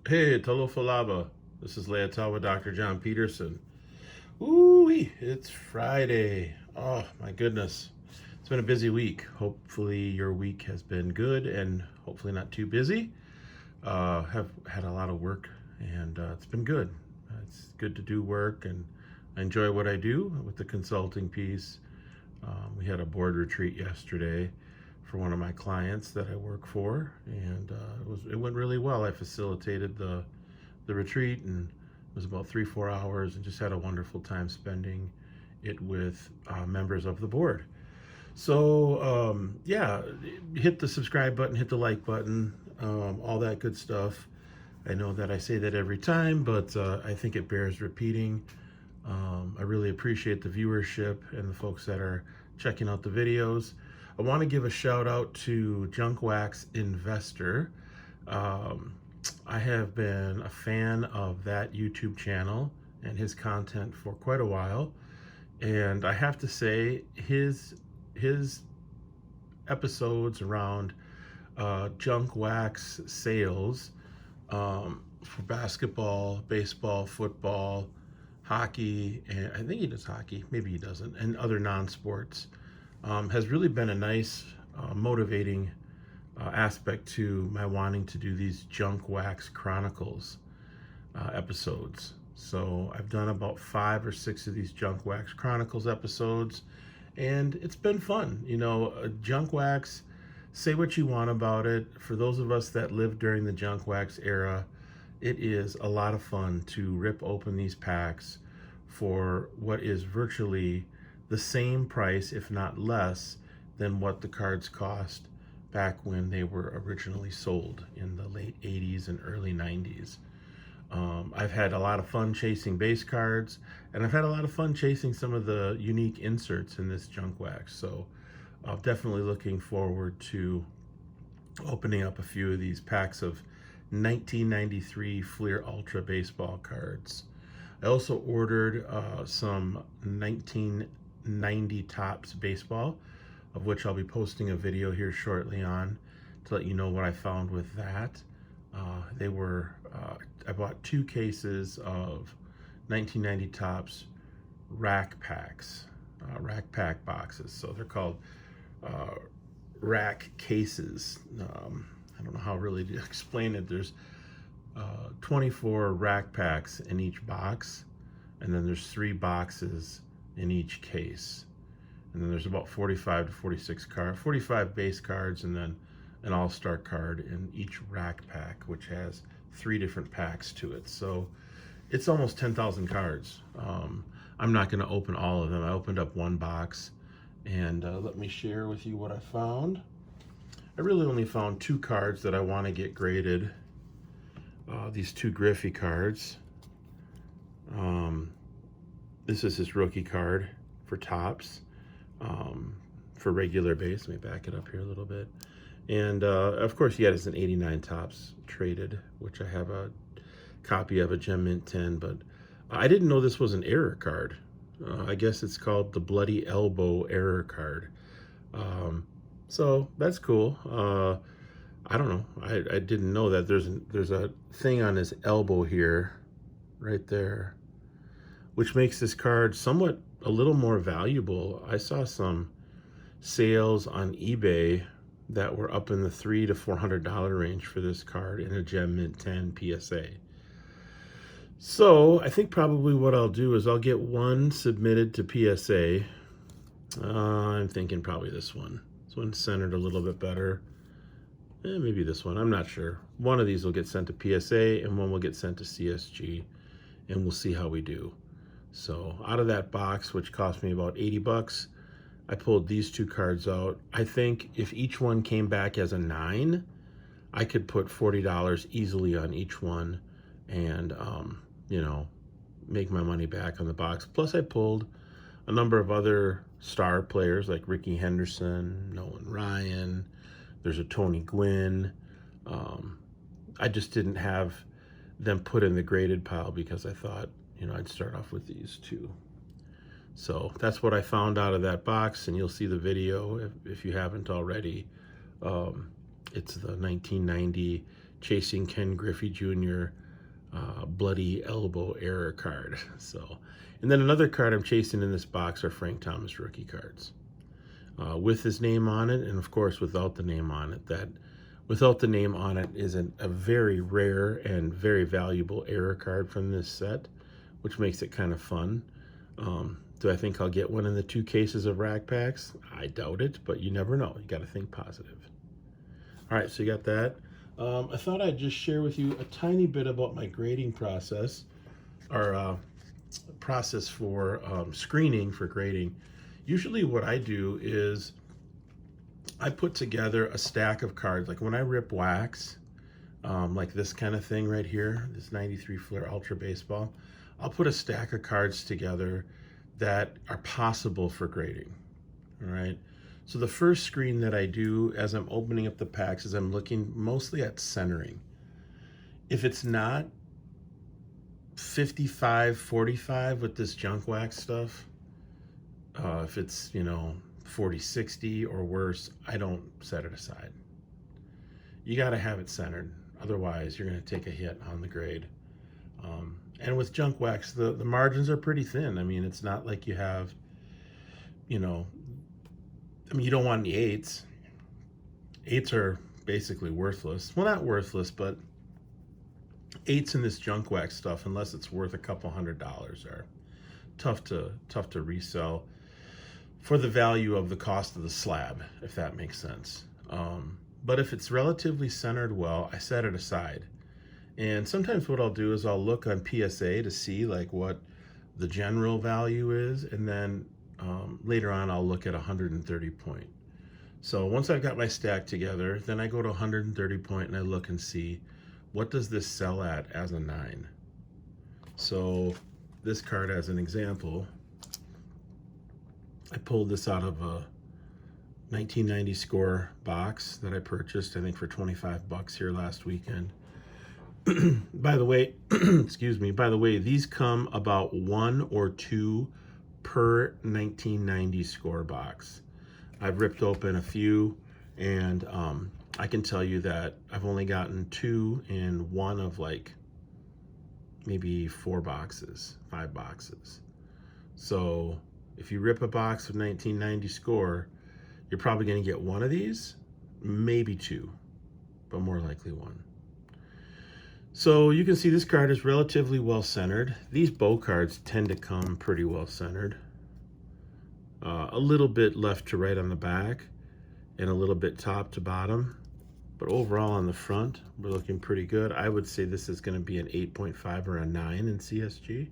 Hey, Falava. This is Leotal with Dr. John Peterson. Ooh, it's Friday. Oh, my goodness. It's been a busy week. Hopefully, your week has been good and hopefully not too busy. Have had a lot of work and it's been good. It's good to do work and I enjoy what I do with the consulting piece. We had a board retreat yesterday for one of my clients that I work for, and it went really well. I facilitated the retreat, and it was about 3-4 hours, and just had a wonderful time spending it with members of the board. So yeah, hit the subscribe button, hit the like button, all that good stuff. I know that I say that every time, but I think it bears repeating. I really appreciate the viewership and the folks that are checking out the videos. I want to give a shout out to Junk Wax Investor. I have been a fan of that YouTube channel and his content for quite a while, and I have to say his episodes around junk wax sales for basketball, baseball, football, hockey, and I think he does hockey, maybe he doesn't, and other non-sports, has really been a nice motivating aspect to my wanting to do these Junk Wax Chronicles episodes. So I've done about 5 or 6 of these Junk Wax Chronicles episodes, and it's been fun. Junk wax, say what you want about it. For those of us that lived during the junk wax era, it is a lot of fun to rip open these packs for what is virtually the same price, if not less, than what the cards cost back when they were originally sold in the late 80s and early 90s. I've had a lot of fun chasing base cards, and I've had a lot of fun chasing some of the unique inserts in this junk wax. So definitely looking forward to opening up a few of these packs of 1993 Fleer Ultra baseball cards. I also ordered some 1990 Topps baseball, of which I'll be posting a video here shortly on to let you know what I found with that. I bought 2 cases of 1990 Topps rack packs, rack pack boxes. So they're called rack cases. I don't know how really to explain it. There's 24 rack packs in each box, and then there's 3 boxes in each case. And then there's about 45 to 46 cards, 45 base cards, and then an all-star card in each rack pack, which has 3 different packs to it. So it's almost 10,000 cards. I'm not going to open all of them. I opened up 1 box, and let me share with you what I found. I really only found 2 cards that I want to get graded. These 2 Griffey cards. This is his rookie card for Topps, for regular base. Let me back it up here a little bit. And of course, he has an 89 Topps traded, which I have a copy of, a Gem Mint 10, but I didn't know this was an error card. I guess it's called the Bloody Elbow error card. So that's cool. I don't know. I didn't know that there's a thing on his elbow here, right there, which makes this card somewhat a little more valuable. I saw some sales on eBay that were up in the $300 to $400 range for this card in a Gem Mint 10 PSA. So I think probably what I'll do is I'll get 1 submitted to PSA. I'm thinking probably this one. This one's centered a little bit better. Maybe this one, I'm not sure. One of these will get sent to PSA and 1 will get sent to CSG, and we'll see how we do. So out of that box, which cost me about 80 bucks, I pulled these 2 cards out. I think if each one came back as a 9, I could put $40 easily on each one and, make my money back on the box. Plus I pulled a number of other star players like Ricky Henderson, Nolan Ryan. There's a Tony Gwynn. I just didn't have them put in the graded pile because I thought, I'd start off with these 2. So that's what I found out of that box, and you'll see the video if you haven't already. It's the 1990 chasing Ken Griffey Jr. Bloody elbow error card. So, and then another card I'm chasing in this box are Frank Thomas rookie cards with his name on it, and of course without the name on it. That without the name on it is a very rare and very valuable error card from this set, which makes it kind of fun. Do I think I'll get one in the 2 cases of Rack Packs? I doubt it, but you never know. You got to think positive. All right, so you got that. I thought I'd just share with you a tiny bit about my grading process, or process for screening for grading. Usually what I do is I put together a stack of cards. Like when I rip wax, like this kind of thing right here, this 93 Flair Ultra Baseball, I'll put a stack of cards together that are possible for grading, all right? So the first screen that I do as I'm opening up the packs is I'm looking mostly at centering. If it's not 55-45 with this junk wax stuff, if it's, 40-60 or worse, I don't set it aside. You gotta have it centered. Otherwise, you're gonna take a hit on the grade. And with junk wax, the margins are pretty thin. I mean, it's not like you have, you don't want any 8s. 8s are basically worthless. Well, not worthless, but 8s in this junk wax stuff, unless it's worth a couple $100s, are tough to resell for the value of the cost of the slab, if that makes sense. But if it's relatively centered well, I set it aside. And sometimes what I'll do is I'll look on PSA to see like what the general value is, and then later on I'll look at 130 point. So once I've got my stack together, then I go to 130 point and I look and see what does this sell at as a 9. So this card as an example, I pulled this out of a 1990 score box that I purchased, I think for 25 bucks here last weekend. By the way, excuse me, by the way, these come about 1 or 2 per 1990 score box. I've ripped open a few, and I can tell you that I've only gotten 2 in one of like maybe 4 boxes, 5 boxes. So if you rip a box of 1990 score, you're probably going to get 1 of these, maybe 2, but more likely 1. So you can see this card is relatively well centered. These bow cards tend to come pretty well centered. A little bit left to right on the back and a little bit top to bottom. But overall on the front, we're looking pretty good. I would say this is going to be an 8.5 or a 9 in CSG,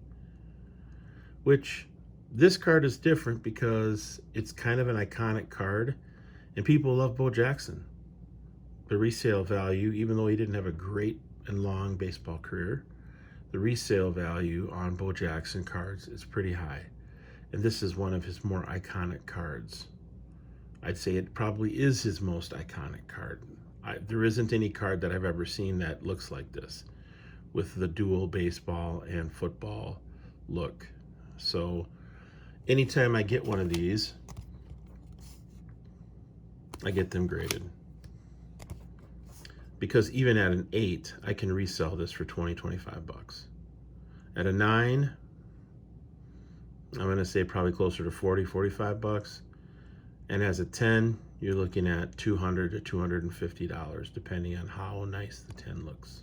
which this card is different because it's kind of an iconic card and people love Bo Jackson. The resale value, even though he didn't have a great and long baseball career, the resale value on Bo Jackson cards is pretty high. And this is one of his more iconic cards. I'd say it probably is his most iconic card. There isn't any card that I've ever seen that looks like this, with the dual baseball and football look. So anytime I get one of these, I get them graded. Because even at an 8, I can resell this for 20-25 bucks. At a 9, I'm going to say probably closer to 40-45 bucks. And as a 10, you're looking at $200 to $250, depending on how nice the 10 looks.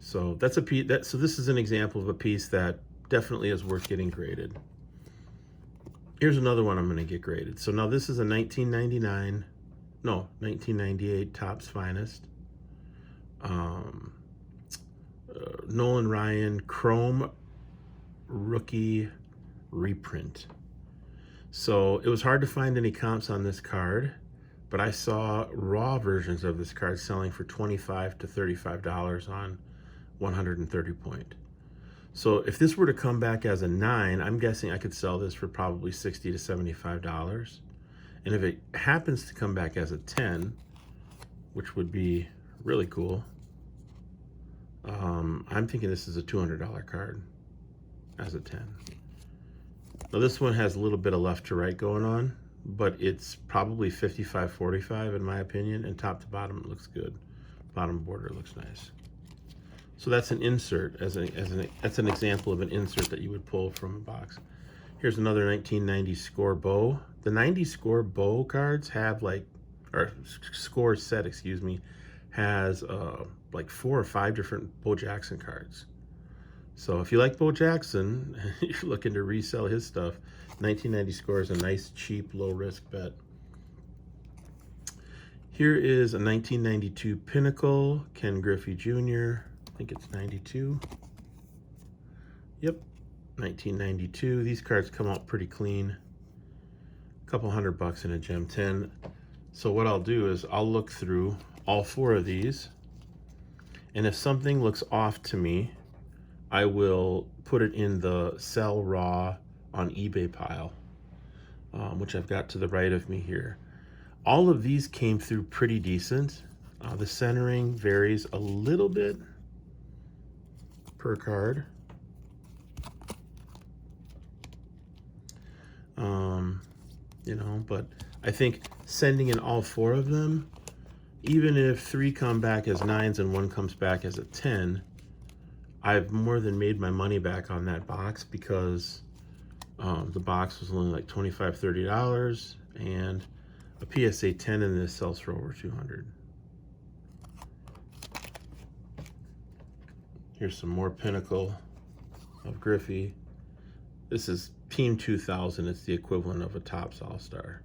So that's a piece. So this is an example of a piece that definitely is worth getting graded. Here's another one I'm going to get graded. So now this is a 1998 Topps Finest. Nolan Ryan Chrome Rookie reprint. So it was hard to find any comps on this card, but I saw raw versions of this card selling for $25 to $35 on 130 point. So if this were to come back as a 9, I'm guessing I could sell this for probably $60 to $75. And if it happens to come back as a 10, which would be really cool, I'm thinking this is a $200 card as a 10. Now this one has a little bit of left to right going on, but it's probably 55-45 in my opinion, and top to bottom it looks good. Bottom border looks nice. So that's an insert, that's an example of an insert that you would pull from a box. Here's another 1990 score bow. The 90 score bow cards have like, or score set, excuse me, has like 4 or 5 different Bo Jackson cards. So if you like Bo Jackson, you're looking to resell his stuff, 1990 score is a nice, cheap, low risk bet. Here is a 1992 Pinnacle, Ken Griffey Jr. I think it's 92. Yep, 1992. These cards come out pretty clean. A couple $100 in a Gem 10. So what I'll do is I'll look through all 4 of these, and if something looks off to me, I will put it in the sell raw on eBay pile, which I've got to the right of me here. All of these came through pretty decent. The centering varies a little bit per card. You know, but I think sending in all 4 of them, even if 3 come back as 9s and 1 comes back as a 10, I've more than made my money back on that box, because the box was only like $25, $30, and a PSA 10 in this sells for over $200. Here's some more Pinnacle of Griffey. This is Team 2000. It's the equivalent of a Topps All-Star.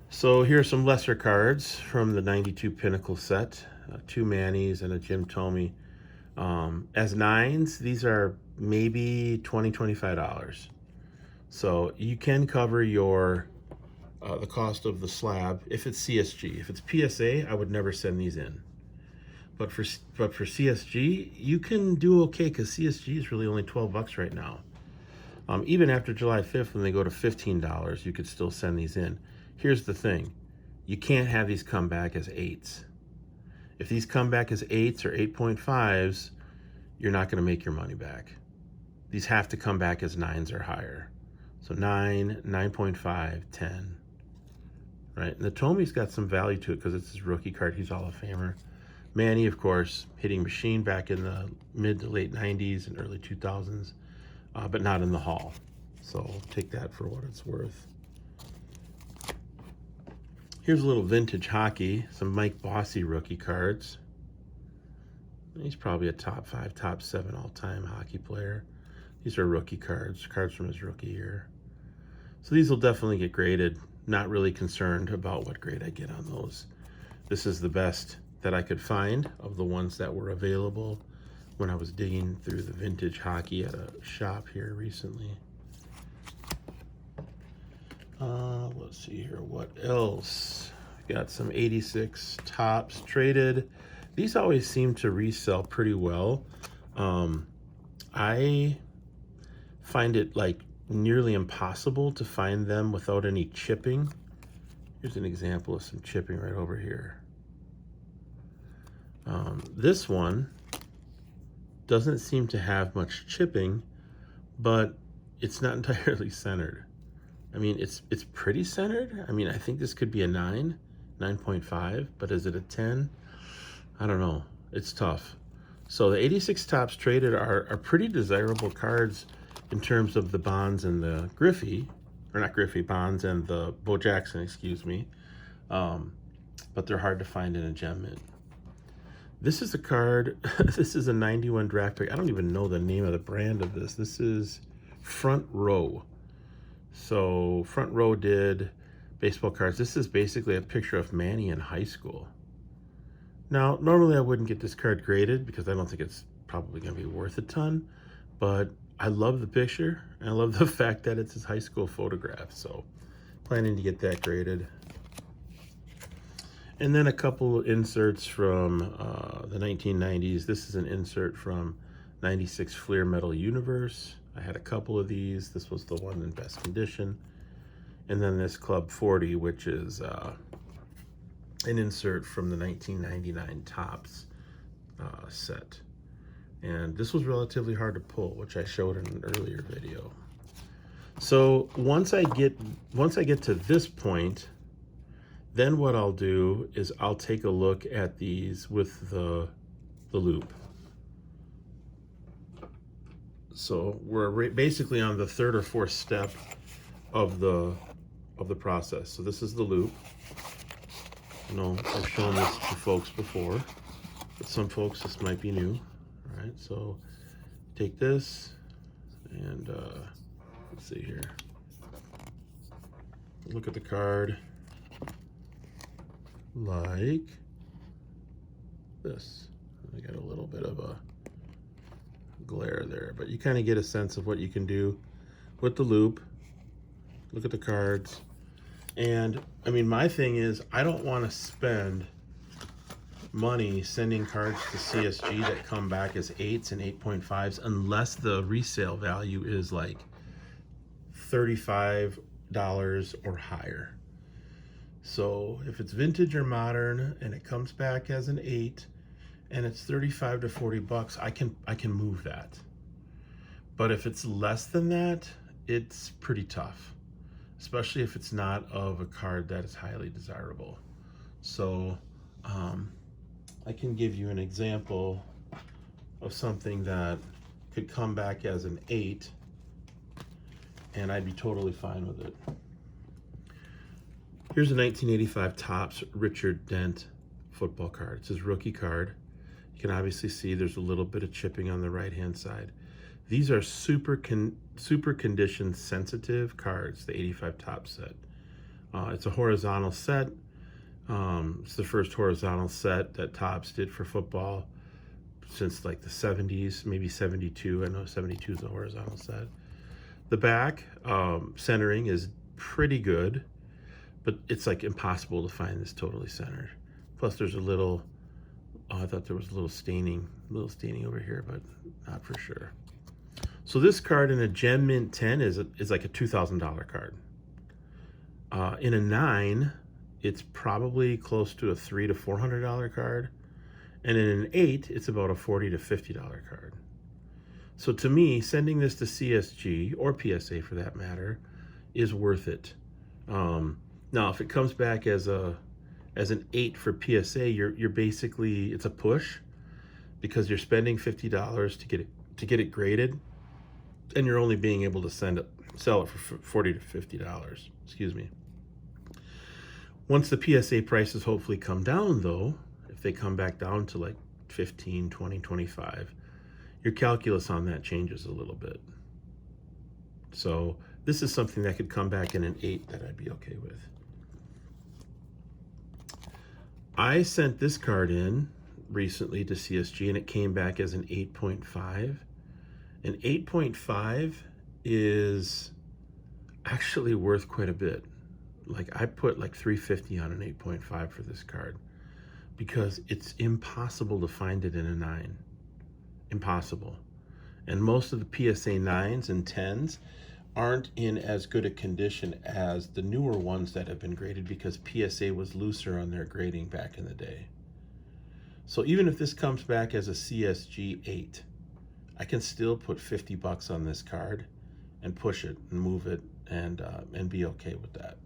So here are some lesser cards from the 92 Pinnacle set. 2 Mannies and a Jim Thome. As 9s, these are maybe $20, $25. So you can cover your the cost of the slab if it's CSG. If it's PSA, I would never send these in. But for CSG, you can do okay, because CSG is really only $12 right now. Even after July 5th, when they go to $15, you could still send these in. Here's the thing. You can't have these come back as 8s. If these come back as 8s or 8.5s, you're not going to make your money back. These have to come back as 9s or higher. So 9, 9.5, 10. Right? And the Thome's got some value to it because it's his rookie card. He's Hall of Famer. Manny, of course, hitting machine back in the mid to late 90s and early 2000s, but not in the Hall. So take that for what it's worth. Here's a little vintage hockey, some Mike Bossy rookie cards. He's probably a top 5, top 7 all-time hockey player. These are rookie cards from his rookie year. So these will definitely get graded. Not really concerned about what grade I get on those. This is the best that I could find of the ones that were available when I was digging through the vintage hockey at a shop here recently. Let's see here, what else? Got some 86 Topps traded. These always seem to resell pretty well. I find it like nearly impossible to find them without any chipping. Here's an example of some chipping right over here. This one doesn't seem to have much chipping, but it's not entirely centered. I mean, it's pretty centered. I mean, I think this could be a 9, 9.5, but is it a 10? I don't know. It's tough. So the 86 Topps traded are pretty desirable cards in terms of the Bonds and the Griffey, or not Griffey, Bonds and the Bo Jackson, excuse me. But they're hard to find in a gem mint. This is a card, this is a 91 draft pick. I don't even know the name of the brand of this. This is Front Row. So Front Row did baseball cards. This is basically a picture of Manny in high school. Now, normally I wouldn't get this card graded because I don't think it's probably going to be worth a ton, but I love the picture, and I love the fact that it's his high school photograph. So planning to get that graded. And then a couple inserts from the 1990s. This is an insert from 96 Fleer Metal Universe. I had a couple of these. This was the one in best condition. And then this Club 40, which is an insert from the 1999 Topps set. And this was relatively hard to pull, which I showed in an earlier video. So once I get to this point, Then what I'll do is I'll take a look at these with the loop. So we're basically on the third or fourth step of the process. So this is the loop. You know, I've shown this to folks before, but some folks this might be new. All right, so take this and let's see here. Look at the card like this. I got a little bit of a glare there, but you kind of get a sense of what you can do with the loop. Look at the cards. And I mean, my thing is, I don't want to spend money sending cards to CSG that come back as 8s and 8.5s unless the resale value is like $35 or higher. So if it's vintage or modern and it comes back as an 8 and it's 35 to 40 bucks, I can move that. But if it's less than that, it's pretty tough, especially if it's not of a card that is highly desirable. So I can give you an example of something that could come back as an 8 and I'd be totally fine with it. Here's a 1985 Topps Richard Dent football card. It's his rookie card. You can obviously see there's a little bit of chipping on the right-hand side. These are super condition sensitive cards, the 85 Topps set. It's a horizontal set. It's the first horizontal set that Topps did for football since like the 70s, maybe 72. I know 72 is a horizontal set. The back centering is pretty good, but it's like impossible to find this totally centered. Plus there's a little, I thought there was a little staining over here, but not for sure. So this card in a Gem Mint 10 is like a $2,000 card. In a 9, it's probably close to a $300 to $400 card. And in an 8, it's about a $40 to $50 card. So to me, sending this to CSG, or PSA for that matter, is worth it. Now, if it comes back as an 8 for PSA, you're basically, it's a push because you're spending $50 to get it graded, and you're only being able to sell it for $40 to $50. Excuse me. Once the PSA prices hopefully come down, though, if they come back down to like 15, 20, 25, your calculus on that changes a little bit. So this is something that could come back in an 8 that I'd be okay with. I sent this card in recently to CSG and it came back as an 8.5. An 8.5 is actually worth quite a bit. Like I put like $350 on an 8.5 for this card because it's impossible to find it in a 9. Impossible. And most of the PSA 9s and 10s aren't in as good a condition as the newer ones that have been graded because PSA was looser on their grading back in the day. So even if this comes back as a CSG 8, I can still put 50 bucks on this card and push it and move it and be okay with that.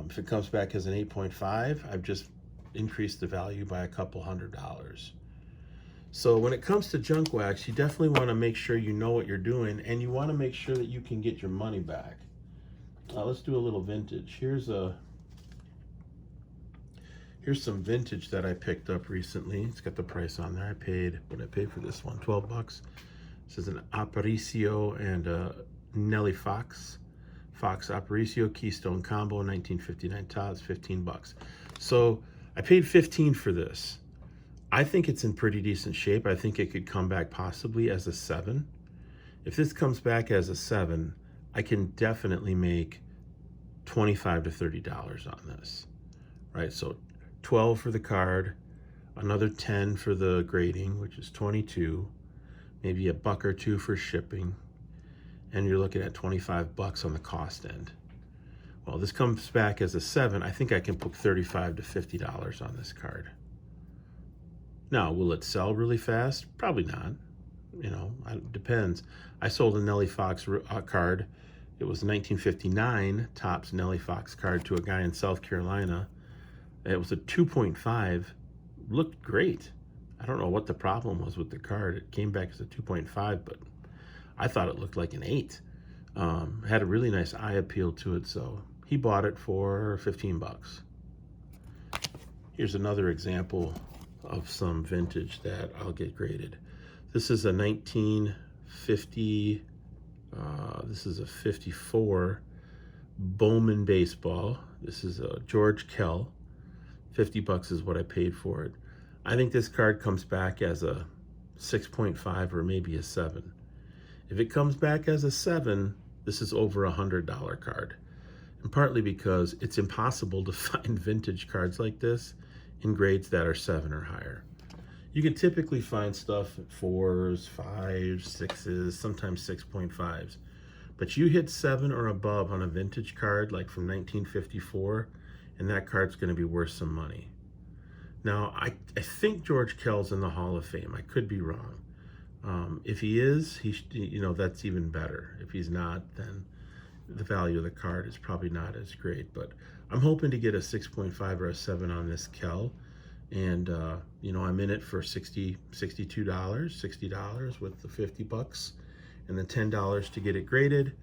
If it comes back as an 8.5, I've just increased the value by a couple $100. So when it comes to junk wax, you definitely want to make sure you know what you're doing, and you want to make sure that you can get your money back. Let's do a little vintage. Here's some vintage that I picked up recently. It's got the price on there. What did I pay for this one? 12 bucks. This is an Aparicio and Nelly Fox Aparicio Keystone Combo, 1959 Topps, 15 bucks. So I paid 15 for this. I think it's in pretty decent shape. I think it could come back possibly as a 7. If this comes back as a 7, I can definitely make $25 to $30 on this, right? So 12 for the card, another 10 for the grading, which is 22, maybe a buck or two for shipping, and you're looking at 25 bucks on the cost end. Well, this comes back as a 7. I think I can put $35 to $50 on this card. Now, will it sell really fast? Probably not. You know, it depends. I sold a Nelly Fox card. It was a 1959 Topps Nelly Fox card to a guy in South Carolina. It was a 2.5, looked great. I don't know what the problem was with the card. It came back as a 2.5, but I thought it looked like an 8. Had a really nice eye appeal to it, so he bought it for 15 bucks. Here's another example of some vintage that I'll get graded. This is a 1950, this is a 54 Bowman baseball. This is a George Kell. 50 bucks is what I paid for it. I think this card comes back as a 6.5 or maybe a 7. If it comes back as a 7, this is over $100 card. And partly because it's impossible to find vintage cards like this in grades that are 7 or higher. You can typically find stuff at 4s, 5s, 6s, sometimes 6.5s. But you hit 7 or above on a vintage card like from 1954, and that card's going to be worth some money. Now, I think George Kell's in the Hall of Fame. I could be wrong. If he is, that's even better. If he's not, then the value of the card is probably not as great. But I'm hoping to get a 6.5 or a 7 on this Kell. And, I'm in it for $60 with the 50 bucks and then $10 to get it graded.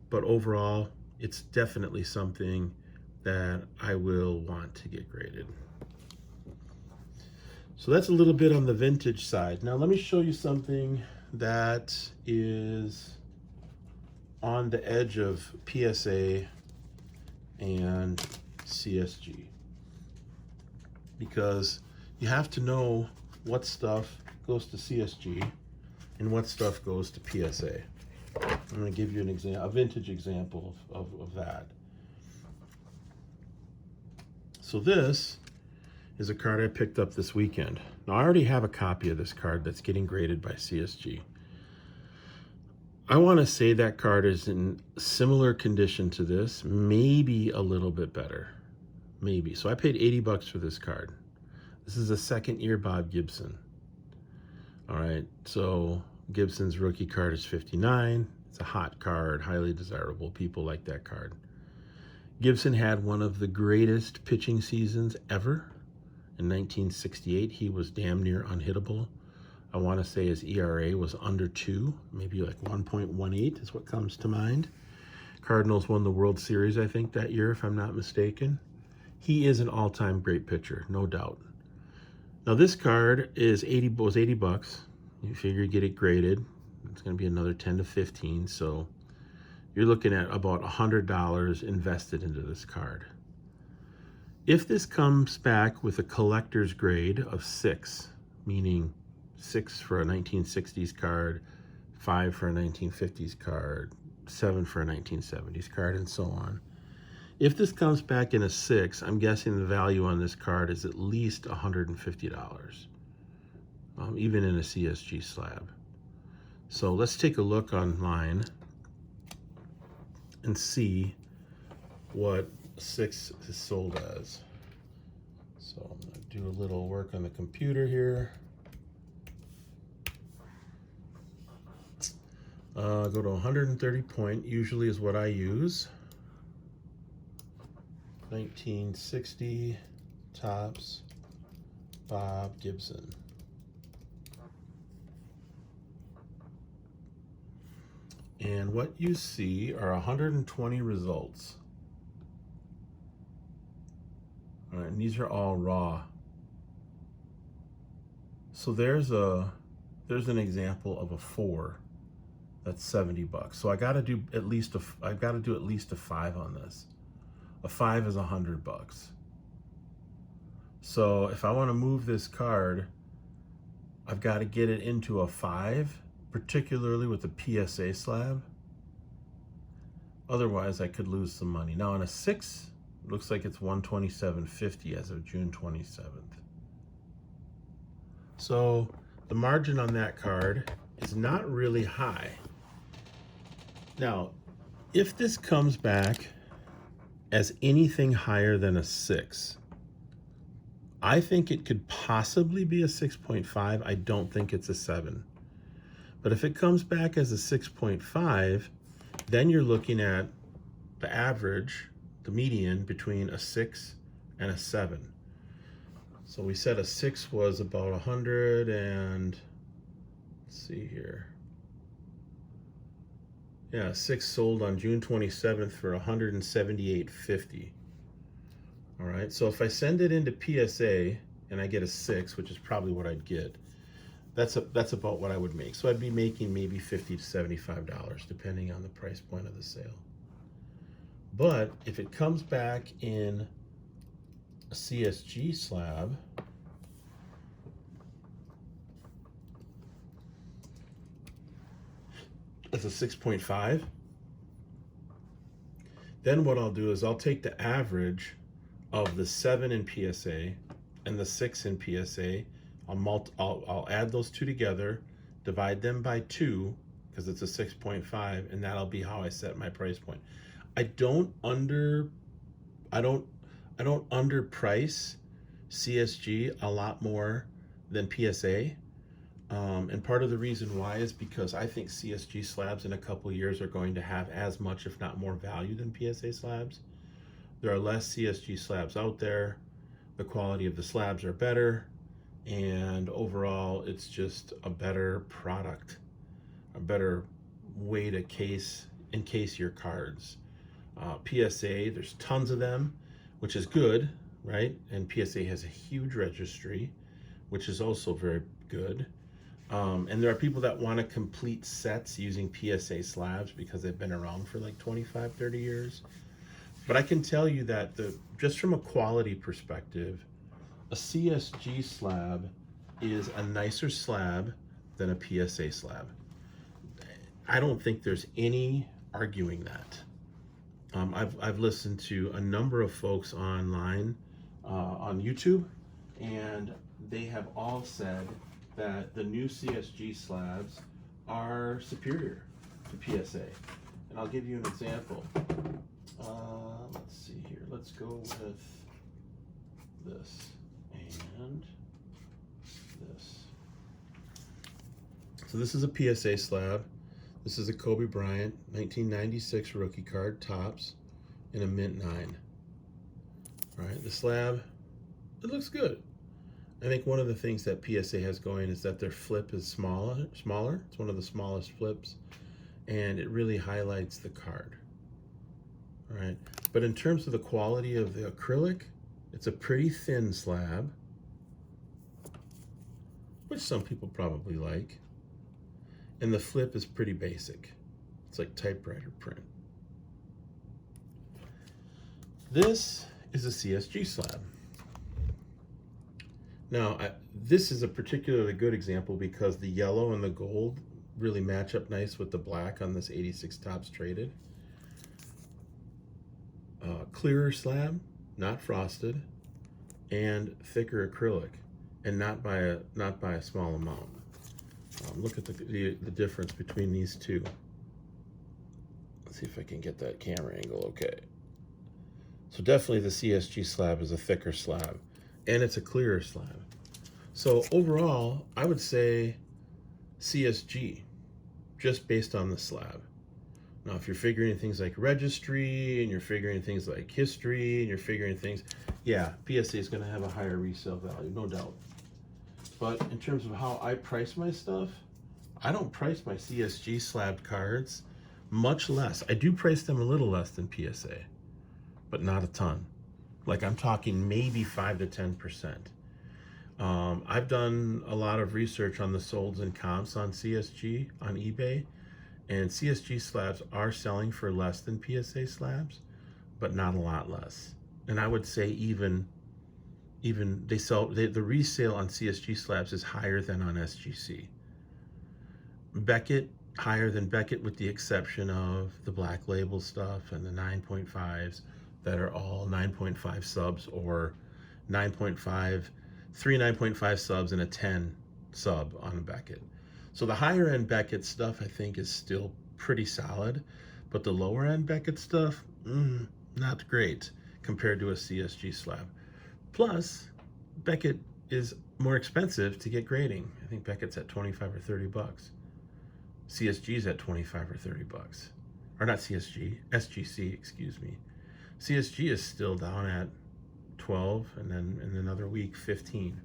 But overall, it's definitely something that I will want to get graded. So that's a little bit on the vintage side. Now let me show you something that is on the edge of PSA and CSG. Because you have to know what stuff goes to CSG and what stuff goes to PSA. I'm going to give you a vintage example of that. So this is a card I picked up this weekend. Now I already have a copy of this card that's getting graded by CSG. I want to say that card is in similar condition to this, maybe a little bit better. Maybe. So I paid 80 bucks for this card. This is a second year Bob Gibson. All right, so Gibson's rookie card is 59. It's a hot card, highly desirable. People like that card. Gibson had one of the greatest pitching seasons ever. In 1968, he was damn near unhittable. I want to say his ERA was under 2, maybe like 1.18 is what comes to mind. Cardinals won the World Series, I think, that year, if I'm not mistaken. He is an all-time great pitcher, no doubt. Now this card was 80 bucks. You figure you get it graded. It's going to be another 10 to 15, so you're looking at about $100 invested into this card. If this comes back with a collector's grade of 6, meaning 6 for a 1960s card, 5 for a 1950s card, 7 for a 1970s card, and so on. If this comes back in a 6, I'm guessing the value on this card is at least $150, even in a CSG slab. So let's take a look online and see what 6 is sold as. So I'm going to do a little work on the computer here. Go to 130 point, usually is what I use. 1960 Topps Bob Gibson. And what you see are 120 results. All right, and these are all raw. So there's an example of a 4. That's 70 bucks. So I got to do at least a 5 on this. A 5 is 100 bucks. So if I want to move this card, I've got to get it into a 5, particularly with the PSA slab. Otherwise, I could lose some money. Now on a 6, it looks like it's 127.50 as of June 27th. So the margin on that card is not really high. Now, if this comes back as anything higher than a 6, I think it could possibly be a 6.5. I don't think it's a 7. But if it comes back as a 6.5, then you're looking at the average, the median between a 6 and a 7. So we said a 6 was about 100 and, let's see here. Yeah, 6 sold on June 27th for 178.50. All right, so if I send it into PSA and I get a 6, which is probably what I'd get, that's about what I would make. So I'd be making maybe $50 to $75 depending on the price point of the sale. But if it comes back in a CSG slab, as a 6.5, then what I'll do is I'll take the average of the 7 in PSA and the 6 in PSA. I'll add those two together, divide them by 2 because it's a 6.5, and that'll be how I set my price point. I don't underprice CSG a lot more than PSA. And part of the reason why is because I think CSG slabs in a couple years are going to have as much, if not more, value than PSA slabs. There are less CSG slabs out there. The quality of the slabs are better. And overall, it's just a better product, a better way to encase your cards. PSA, there's tons of them, which is good, right? And PSA has a huge registry, which is also very good. And there are people that want to complete sets using PSA slabs because they've been around for like 25, 30 years. But I can tell you that just from a quality perspective, a CSG slab is a nicer slab than a PSA slab. I don't think there's any arguing that. I've listened to a number of folks online on YouTube, and they have all said that the new CSG slabs are superior to PSA. And I'll give you an example. Let's see here. Let's go with this and this. So this is a PSA slab. This is a Kobe Bryant 1996 rookie card, tops, in a mint 9. All right, the slab, it looks good. I think one of the things that PSA has going is that their flip is smaller. It's one of the smallest flips, and it really highlights the card. All right, but in terms of the quality of the acrylic, it's a pretty thin slab, which some people probably like. And the flip is pretty basic. It's like typewriter print. This is a CSG slab. Now, this is a particularly good example because the yellow and the gold really match up nice with the black on this 86 tops traded. Clearer slab, not frosted, and thicker acrylic, and not by a small amount. Look at the difference between these two. Let's see if I can get that camera angle okay. So definitely the CSG slab is a thicker slab, and it's a clearer slab. So overall, I would say CSG, just based on the slab. Now, if you're figuring things like registry, and you're figuring things like history, and you're figuring things, yeah, PSA is going to have a higher resale value, no doubt. But in terms of how I price my stuff, I don't price my CSG slabbed cards much less. I do price them a little less than PSA, but not a ton. Like, I'm talking maybe 5 to 10%. I've done a lot of research on the solds and comps on CSG on eBay, and CSG slabs are selling for less than PSA slabs, but not a lot less. And I would say even the resale on CSG slabs is higher than on SGC. Beckett, higher than Beckett with the exception of the black label stuff and the 9.5s that are all 9.5 subs, or 9.5, 3 9.5 subs and a 10 sub on a Beckett. So the higher end Beckett stuff I think is still pretty solid, but the lower end Beckett stuff, not great compared to a CSG slab. Plus, Beckett is more expensive to get grading. I think Beckett's at 25 or 30 bucks. CSG's at 25 or 30 bucks. Or not CSG, SGC, excuse me. CSG is still down at 12, and then in another week 15.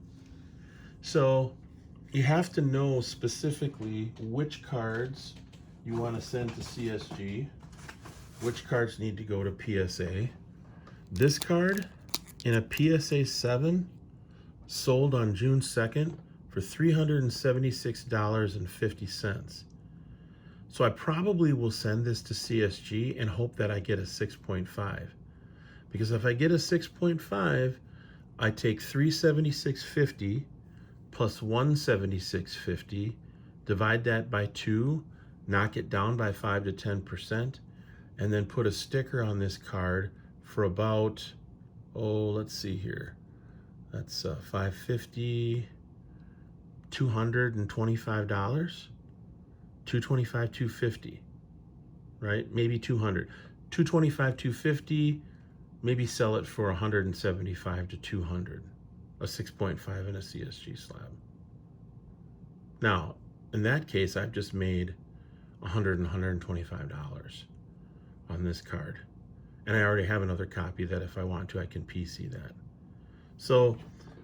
So you have to know specifically which cards you want to send to CSG, which cards need to go to PSA. This card in a PSA 7 sold on June 2nd for $376.50. So I probably will send this to CSG and hope that I get a 6.5. Because if I get a 6.5, I take $376.50 plus $176.50, divide that by 2, knock it down by 5 to 10%, and then put a sticker on this card for about, let's see here. That's $550, $225, $225, $250, right? Maybe $200, $225, $250. Maybe sell it for $175 to $200, a 6.5 in a CSG slab. Now, in that case, I've just made $100 and $125 on this card. And I already have another copy that if I want to, I can PC that. So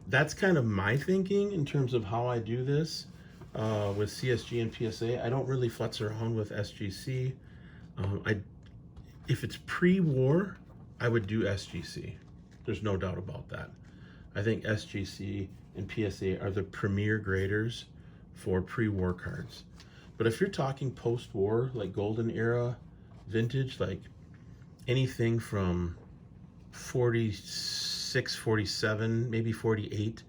that's kind of my thinking in terms of how I do this with CSG and PSA. I don't really futz around with SGC. If it's pre-war, I would do SGC. There's no doubt about that. I think SGC and PSA are the premier graders for pre-war cards. But if you're talking post-war, like golden era, vintage, like anything from 46, 47, maybe 48, like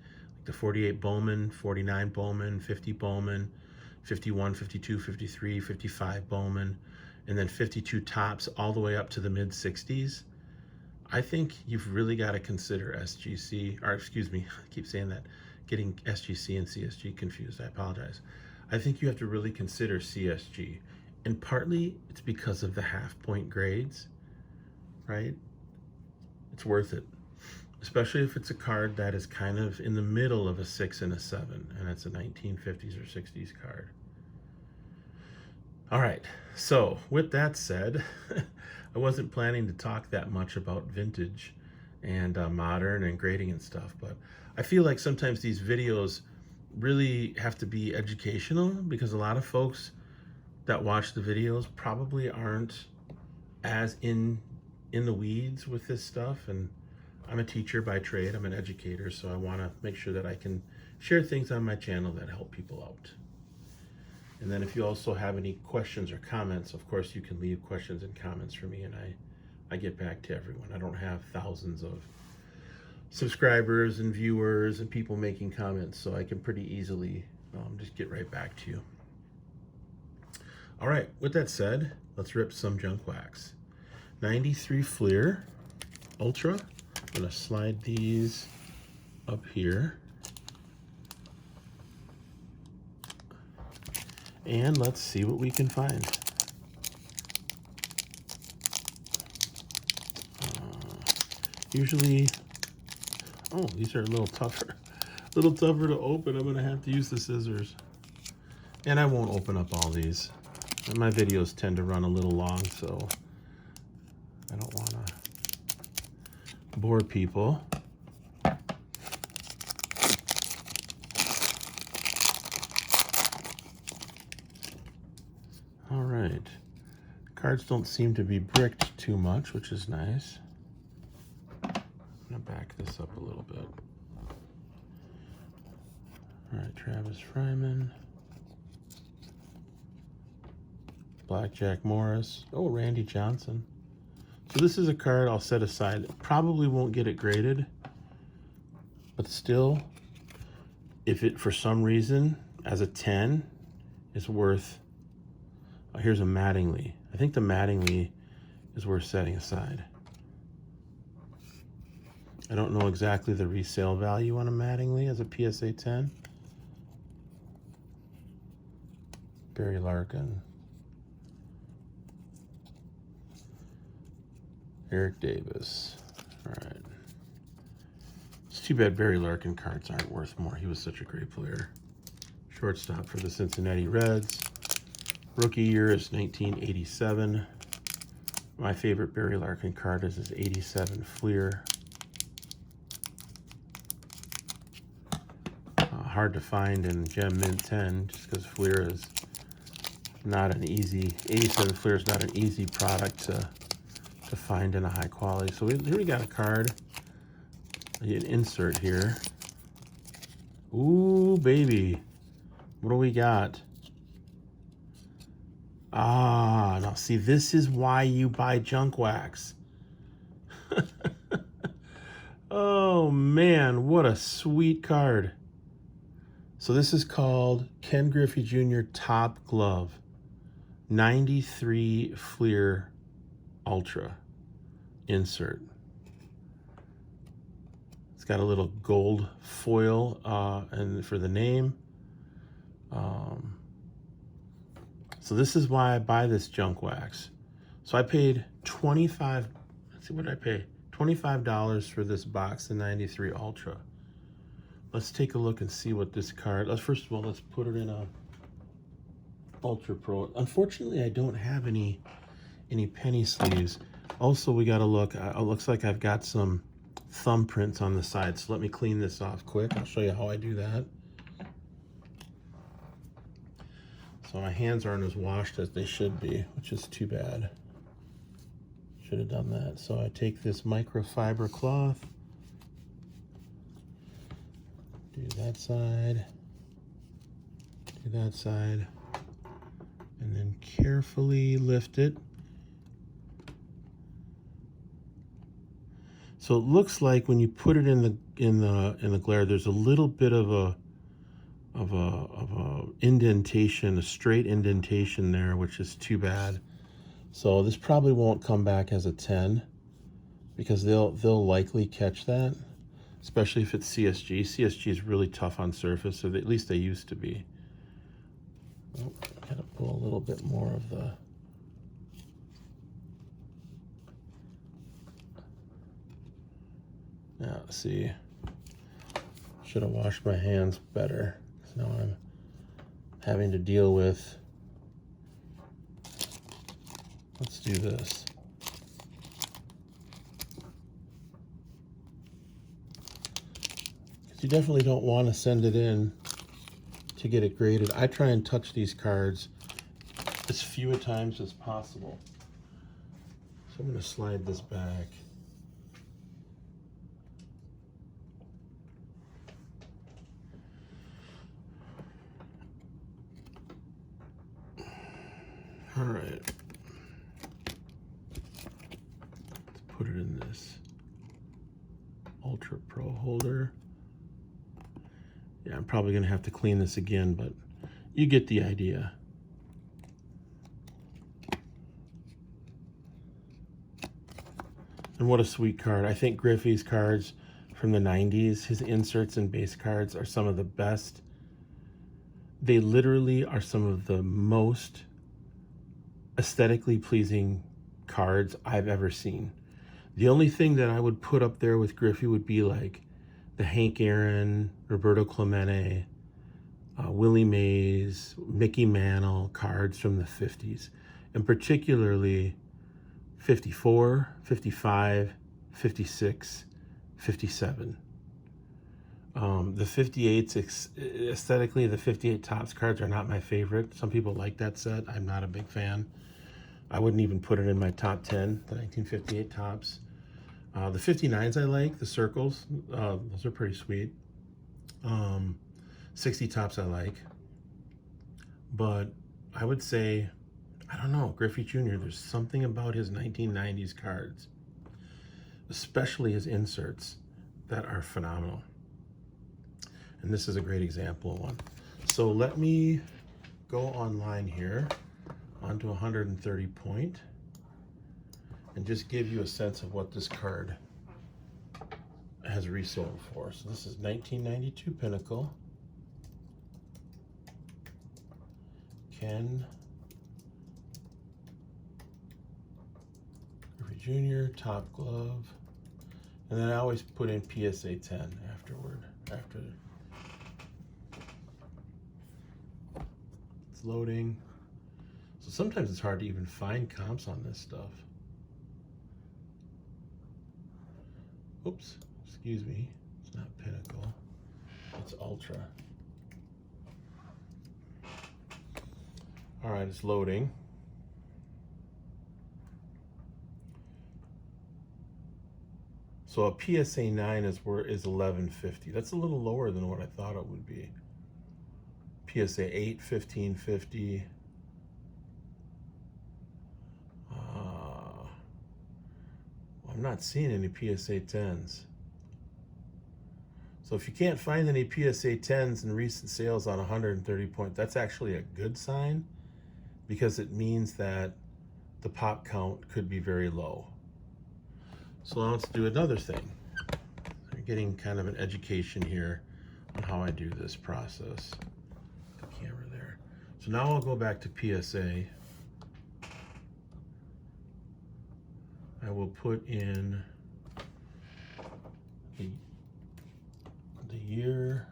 the 48 Bowman, 49 Bowman, 50 Bowman, 51, 52, 53, 55 Bowman, and then 52 tops all the way up to the mid-60s. I think you've really got to consider SGC, or excuse me, I keep saying that, getting SGC and CSG confused. I apologize. I think you have to really consider CSG. And partly it's because of the half-point grades, right? It's worth it, especially if it's a card that is kind of in the middle of a 6 and a 7, and it's a 1950s or 60s card. All right, so with that said, I wasn't planning to talk that much about vintage and modern and grading and stuff, but I feel like sometimes these videos really have to be educational because a lot of folks that watch the videos probably aren't as in the weeds with this stuff. And I'm a teacher by trade, I'm an educator, so I want to make sure that I can share things on my channel that help people out. And then if you also have any questions or comments, of course you can leave questions and comments for me, and I get back to everyone. I don't have thousands of subscribers and viewers and people making comments, so I can pretty easily just get right back to you. All right, with that said, let's rip some junk wax. 93 Fleer Ultra. I'm gonna slide these up here. And let's see what we can find. Usually, oh, these are a little tougher. A little tougher to open. I'm gonna have to use the scissors. And I won't open up all these. And my videos tend to run a little long, so I don't wanna bore people. All right, cards don't seem to be bricked too much, which is nice. I'm gonna back this up a little bit. All right, Travis Fryman. Blackjack Morris. Oh, Randy Johnson. So this is a card I'll set aside. Probably won't get it graded, but still, if it for some reason as a 10 is worth, here's a Mattingly. I think the Mattingly is worth setting aside. I don't know exactly the resale value on a Mattingly as a PSA 10. Barry Larkin. Eric Davis. All right. It's too bad Barry Larkin cards aren't worth more. He was such a great player. Shortstop for the Cincinnati Reds. Rookie year is 1987. My favorite Barry Larkin card is his 87 Fleer. hard to find in Gem Mint 10 just because Fleer is not an easy, 87 Fleer is not an easy product to find in a high quality. So here we got a card, an insert here. Ooh, baby. What do we got? Ah, now see, this is why you buy junk wax. Oh man, what a sweet card. So this is called Ken Griffey Jr. Top Glove, 93 Fleer Ultra insert. It's got a little gold foil and for the name. So this is why I buy this junk wax. So I paid $25. Let's see what I pay. $25 for this box, the 93 Ultra. Let's take a look and see what this card. First of all, let's put it in a Ultra Pro. Unfortunately, I don't have any penny sleeves. Also, we got to look. It looks like I've got some thumbprints on the side. So let me clean this off quick. I'll show you how I do that. So my hands aren't as washed as they should be, which is too bad. Should have done that. So I take this microfiber cloth, do that side, and then carefully lift it. So it looks like when you put it in the glare, there's a little bit of a indentation, a straight indentation there, which is too bad. So this probably won't come back as a 10 because they'll likely catch that, especially if it's CSG. CSG is really tough on surface, or at least they used to be. Oh, I gotta pull a little bit more of the. Yeah, see, should have washed my hands better. Now I'm having to deal with, let's do this. Because you definitely don't want to send it in to get it graded. I try and touch these cards as few times as possible. So I'm going to slide this back. All right, let's put it in this Ultra Pro holder. Yeah, I'm probably gonna have to clean this again, but you get the idea. And what a sweet card. I think Griffey's cards from the 90s, his inserts and base cards are some of the best. They literally are some of the most aesthetically pleasing cards I've ever seen. The only thing that I would put up there with Griffey would be like the Hank Aaron, Roberto Clemente, Willie Mays, Mickey Mantle cards from the 50s, and particularly 54, 55, 56, 57. The 58s, aesthetically, the 58 Topps cards are not my favorite. Some people like that set. I'm not a big fan. I wouldn't even put it in my top 10, the 1958 Topps. The 59s I like, the circles. Those are pretty sweet. 60 Topps I like. But I would say, I don't know, Griffey Jr., there's something about his 1990s cards, especially his inserts, that are phenomenal. And this is a great example of one. So let me go online here onto 130 point and just give you a sense of what this card has resold for. So this is 1992 Pinnacle. Ken Griffey Jr. Top Glove. And then I always put in PSA 10 afterward, after it's loading. So sometimes it's hard to even find comps on this stuff. Oops, excuse me. It's not Pinnacle. It's Ultra. All right, it's loading. So a PSA 9 is 1150. That's a little lower than what I thought it would be. PSA 8, 1550. I'm not seeing any PSA 10s. So if you can't find any PSA 10s in recent sales on 130 point, that's actually a good sign, because it means that the pop count could be very low. So now let's do another thing. We're getting kind of an education here on how I do this process. The camera there. So now I'll go back to PSA. I will put in the year.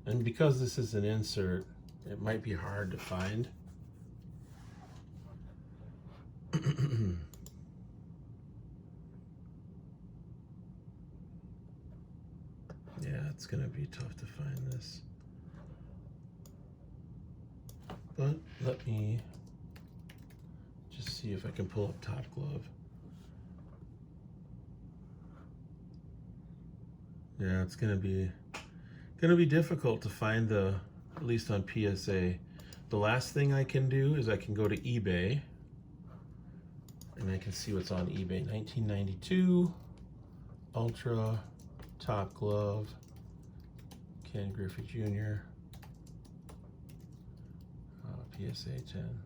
And because this is an insert, it might be hard to find. Yeah, it's gonna be tough to find this. But let me just see if I can pull up Top Glove. Yeah, it's gonna be difficult to find the, at least on PSA. The last thing I can do is I can go to eBay and I can see what's on eBay. 1992 Ultra Top Glove, Ken Griffey Jr. PSA 10.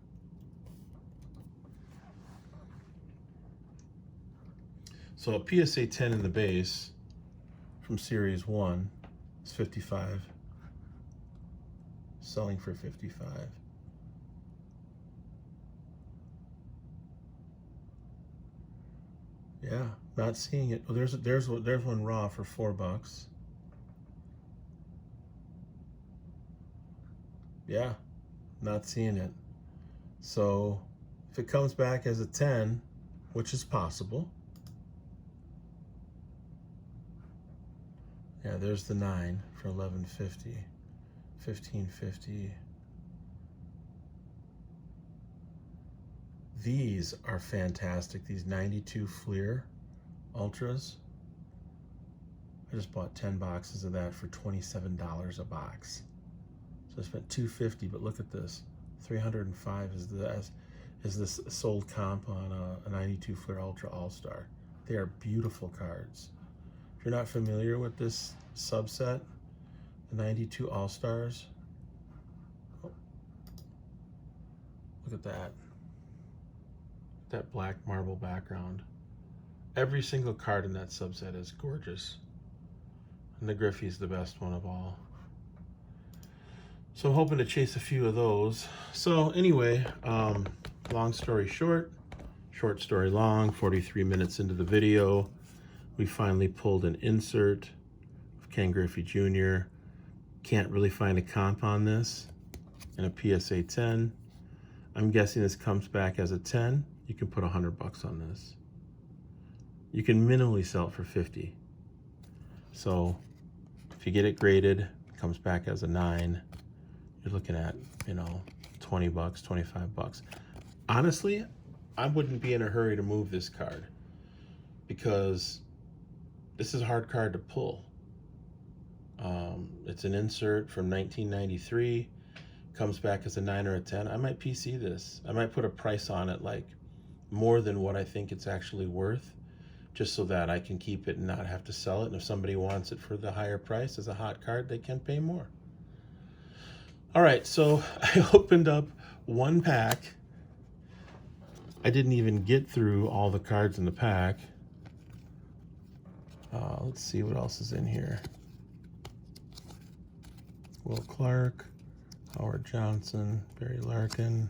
So a PSA 10 in the base from Series 1 is 55, selling for 55. Yeah, not seeing it. Oh, there's one raw for $4. Yeah, not seeing it. So if it comes back as a 10, which is possible. Yeah, there's the 9 for 1150, 1550. These are fantastic. These 92 Fleer Ultras. I just bought 10 boxes of that for $27 a box. So I spent $250, but look at this. 305 is this sold comp on a 92 Fleer Ultra All-Star. They are beautiful cards. If you're not familiar with this subset, the 92 All-Stars, oh, look at that. That black marble background. Every single card in that subset is gorgeous. And the Griffey's the best one of all. So I'm hoping to chase a few of those. So anyway, long story short, short story long, 43 minutes into the video, we finally pulled an insert of Ken Griffey Jr. Can't really find a comp on this, and a PSA 10. I'm guessing this comes back as a 10. You can put $100 on this. You can minimally sell it for 50. So if you get it graded, it comes back as a 9. You're looking at, you know, $20, $25. Honestly, I wouldn't be in a hurry to move this card, because this is a hard card to pull. It's an insert from 1993, comes back as a 9 or a 10. I might PC this. I might put a price on it, like more than what I think it's actually worth, just so that I can keep it and not have to sell it. And if somebody wants it for the higher price as a hot card, they can pay more. All right, so I opened up one pack. I didn't even get through all the cards in the pack. Let's see what else is in here. Will Clark, Howard Johnson, Barry Larkin,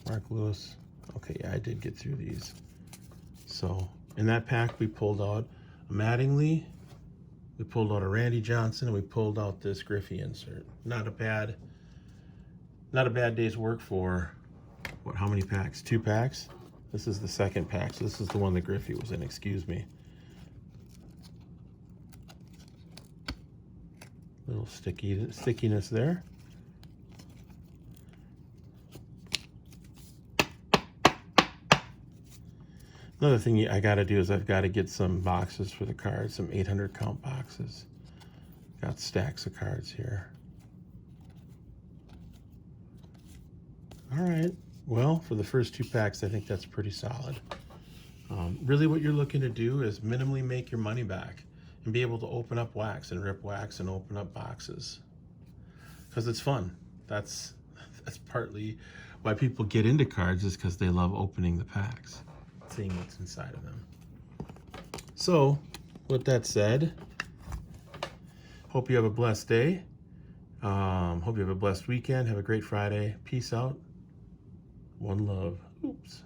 Mark Lewis. Okay, yeah, I did get through these. So in that pack, we pulled out a Mattingly, we pulled out a Randy Johnson, and we pulled out this Griffey insert. Not a bad day's work for, what, how many packs? 2 packs? This is the second pack, so this is the one that Griffey was in, excuse me. Little stickiness there. Another thing I gotta do is I've got to get some boxes for the cards, some 800 count boxes. Got stacks of cards here. All right, well, for the first 2 packs, I think that's pretty solid. Really what you're looking to do is minimally make your money back and be able to open up wax and rip wax and open up boxes. Because it's fun. That's partly why people get into cards, is because they love opening the packs, seeing what's inside of them. So, with that said, hope you have a blessed day. Hope you have a blessed weekend. Have a great Friday. Peace out. One love. Oops.